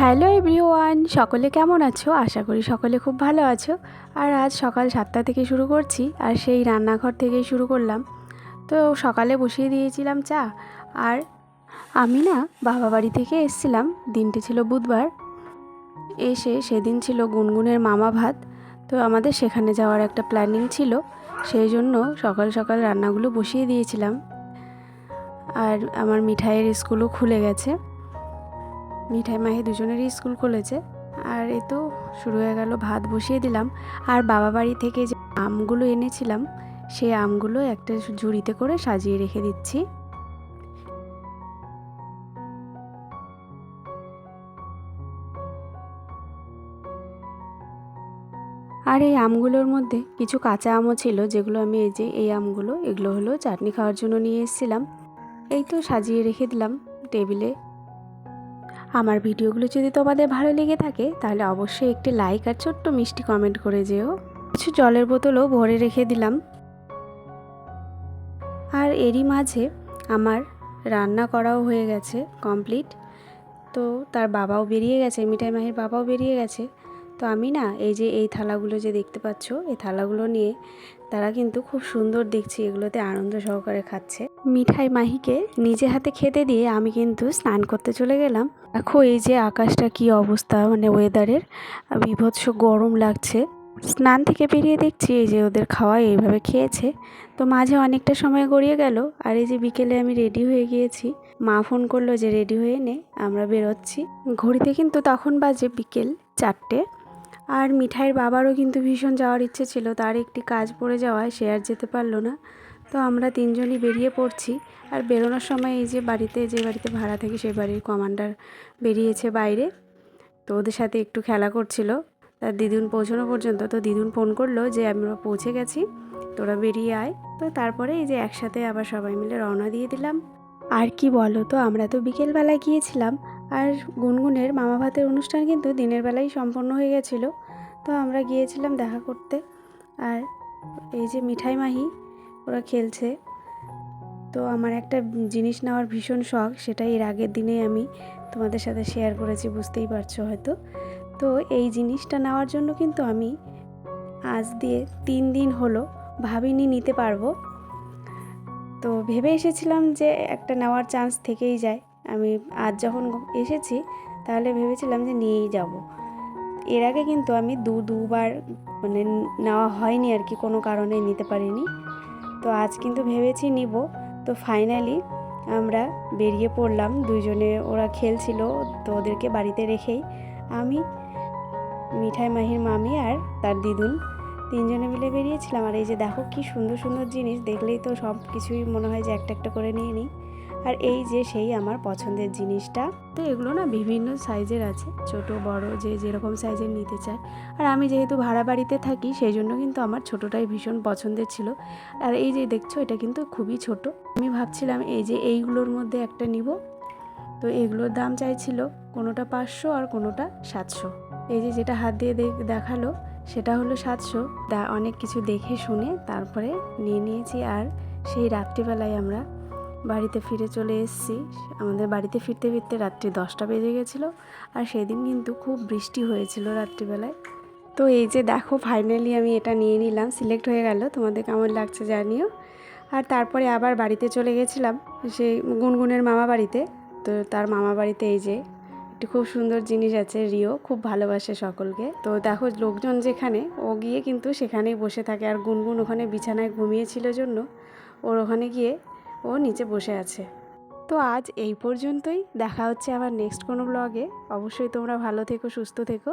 Hello everyone, সকলে কেমন আছো? আশা করি সকলে খুব ভালো আছো। আর আজ সকাল 7টা থেকে শুরু করছি, আর সেই রান্নাঘর থেকেই শুরু করলাম। তো সকালে বসিয়ে দিয়েছিলাম চা। আর আমি না বাবা বাড়ি থেকে এসেছিলাম, দিনটি ছিল বুধবার। এসে সেদিন ছিল গুনগুনের মামা ভাত। তো আমাদের সেখানে যাওয়ার একটা প্ল্যানিং ছিল, সেই জন্য সকাল সকাল রান্নাগুলো বসিয়ে দিয়েছিলাম। আর আমার মিঠাইয়ের স্কুলও খুলে গেছে, মিঠাই মাহি দুজনেরই স্কুল খুলেছে। আর এই তো শুরু হয়ে গেল, ভাত বসিয়ে দিলাম। আর বাবা বাড়ি থেকে যে আমগুলো এনেছিলাম, সেই আমগুলো একটা ঝুড়িতে করে সাজিয়ে রেখে দিচ্ছি। আর এই আমগুলোর মধ্যে কিছু কাঁচা আমও ছিল, যেগুলো আমি এই আমগুলো এগুলো হলো চাটনি খাওয়ার জন্য নিয়ে এসেছিলাম। এই তো সাজিয়ে রেখে দিলাম টেবিলে। আমার ভিডিওগুলো যদি তোমাদের ভালো লেগে থাকে তাহলে অবশ্যই একটি লাইক আর ছোট্ট মিষ্টি কমেন্ট করে যেও। কিছু জলের বোতলও ভরে রেখে দিলাম। আর এরই মাঝে আমার রান্না করাও হয়ে গেছে কমপ্লিট। তো তার বাবাও বেরিয়ে গেছে, মিঠাই মাহির বাবাও বেরিয়ে গেছে। তো আমি না এই থালাগুলো যে দেখতে পাচ্ছ, এই থালাগুলো নিয়ে তারা কিন্তু খুব সুন্দর দেখছি, এগুলোতে আনন্দ সহকারে খাচ্ছে। মিঠাই মাহিকে নিজে হাতে খেতে দিয়ে আমি কিন্তু স্নান করতে চলে গেলাম। দেখো এই যে আকাশটা কি অবস্থা, মানে ওয়েদারের বীভৎস গরম লাগছে। স্নান থেকে বেরিয়ে দেখছি এই যে ওদের খাওয়া এইভাবে খেয়েছে। তো মাঝে অনেকটা সময় গড়িয়ে গেল, আর এই যে বিকেলে আমি রেডি হয়ে গিয়েছি। মা ফোন করলো যে রেডি হয়ে নে, আমরা বেরোচ্ছি। ঘড়িতে কিন্তু তখন বাজে বিকেল 4টে। আর মিঠাইয়ের বাবারও কিন্তু ভীষণ যাওয়ার ইচ্ছে ছিল, তার একটি কাজ পড়ে যাওয়ায় সে আর যেতে পারলো না। তো আমরা তিনজনই বেরিয়ে পড়ছি। আর বেরোনোর সময় এই যে বাড়িতে ভাড়া থাকি সেই বাড়ির কমান্ডার বেরিয়েছে বাইরে। তো ওদের সাথে একটু খেলা করছিল তার দিদুন পৌঁছানো পর্যন্ত। তো দিদুন ফোন করলো যে আমরা পৌঁছে গেছি, তোরা বেরিয়ে আয়। তো তারপরে এই যে একসাথে আবার সবাই মিলে রওনা দিয়ে দিলাম। আর কি বলো তো, আমরা তো বিকেলবেলায় গিয়েছিলাম, আর গুনগুনের মামা ভাতের অনুষ্ঠান কিন্তু দিনের বেলায় সম্পন্ন হয়ে গেছিলো। তো আমরা গিয়েছিলাম দেখা করতে। আর এই যে মিঠাই মাহি ওরা খেলছে। তো আমার একটা জিনিস নেওয়ার ভীষণ শখ, সেটা এর আগের দিনে আমি তোমাদের সাথে শেয়ার করেছি, বুঝতেই পারছো হয়তো। তো এই জিনিসটা নেওয়ার জন্য কিন্তু আমি আজ দিয়ে 3 দিন হলো ভাবিনি নিতে পারবো। তো ভেবে এসেছিলাম যে একটা নেওয়ার চান্স থেকেই যায়। আমি আজ যখন এসেছি তাহলে ভেবেছিলাম যে নিয়েই যাব। এর আগে কিন্তু আমি দুবার মানে নেওয়া হয়নি আর কি, কোনো কারণে নিতে পারিনি। তো আজ কিন্তু ভেবেছি নিব। তো ফাইনালি আমরা বেরিয়ে পড়লাম দুইজনে। ওরা খেলছিল, তো ওদেরকে বাড়িতে রেখেই আমি, মিঠাই মাহির মামি আর তার দিদুন তিনজনে মিলে বেরিয়েছিলাম। আর এই যে দেখো কি সুন্দর সুন্দর জিনিস, দেখলেই তো সব কিছুই মনে হয় যে একটা একটা করে নিয়ে নিই। আর এই যে সেই আমার পছন্দের জিনিসটা। তো এগুলো না বিভিন্ন সাইজের আছে, ছোট বড় যে যেরকম সাইজের নিতে চায়। আর আমি যেহেতু ভাড়া বাড়িতে থাকি সেই জন্য কিন্তু আমার ছোটোটাই ভীষণ পছন্দের ছিল। আর এই যে দেখছো এটা কিন্তু খুবই ছোট। আমি ভাবছিলাম এই যে এইগুলোর মধ্যে একটা নিব। তো এগুলোর দাম চাইছিল কোনোটা 500 আর কোনোটা 700। এই যে যেটা হাত দিয়ে দেখালো সেটা হলো 700। অনেক কিছু দেখে শুনে তারপরে নিয়ে নিয়েছি। আর সেই রাত্রিবেলায় আমরা বাড়িতে ফিরে চলে এসেছি। আমাদের বাড়িতে ফিরতে ফিরতে রাত্রি 10টা বেজে গেছিলো। আর সেদিন কিন্তু খুব বৃষ্টি হয়েছিল রাত্রিবেলায়। তো এই যে দেখো ফাইনালি আমি এটা নিয়ে নিলাম, সিলেক্ট হয়ে গেল। তোমাদের কেমন লাগছে জানিও। আর তারপরে আবার বাড়িতে চলে গেছিলাম সেই গুনগুনের মামা বাড়িতে। তো তার মামা বাড়িতে এই যে একটি খুব সুন্দর জিনিস আছে, রিও খুব ভালোবাসে সকলকে। তো দেখো লোকজন যেখানে, ও গিয়ে কিন্তু সেখানেই বসে থাকে। আর গুনগুন ওখানে বিছানায় ঘুমিয়েছিল জন্য ওর ওখানে গিয়ে ও নিচে বসে আছে। তো আজ এই পর্যন্তই, দেখা হচ্ছে আবার নেক্সট কোনো ব্লগে। অবশ্যই তোমরা ভালো থেকো, সুস্থ থেকো।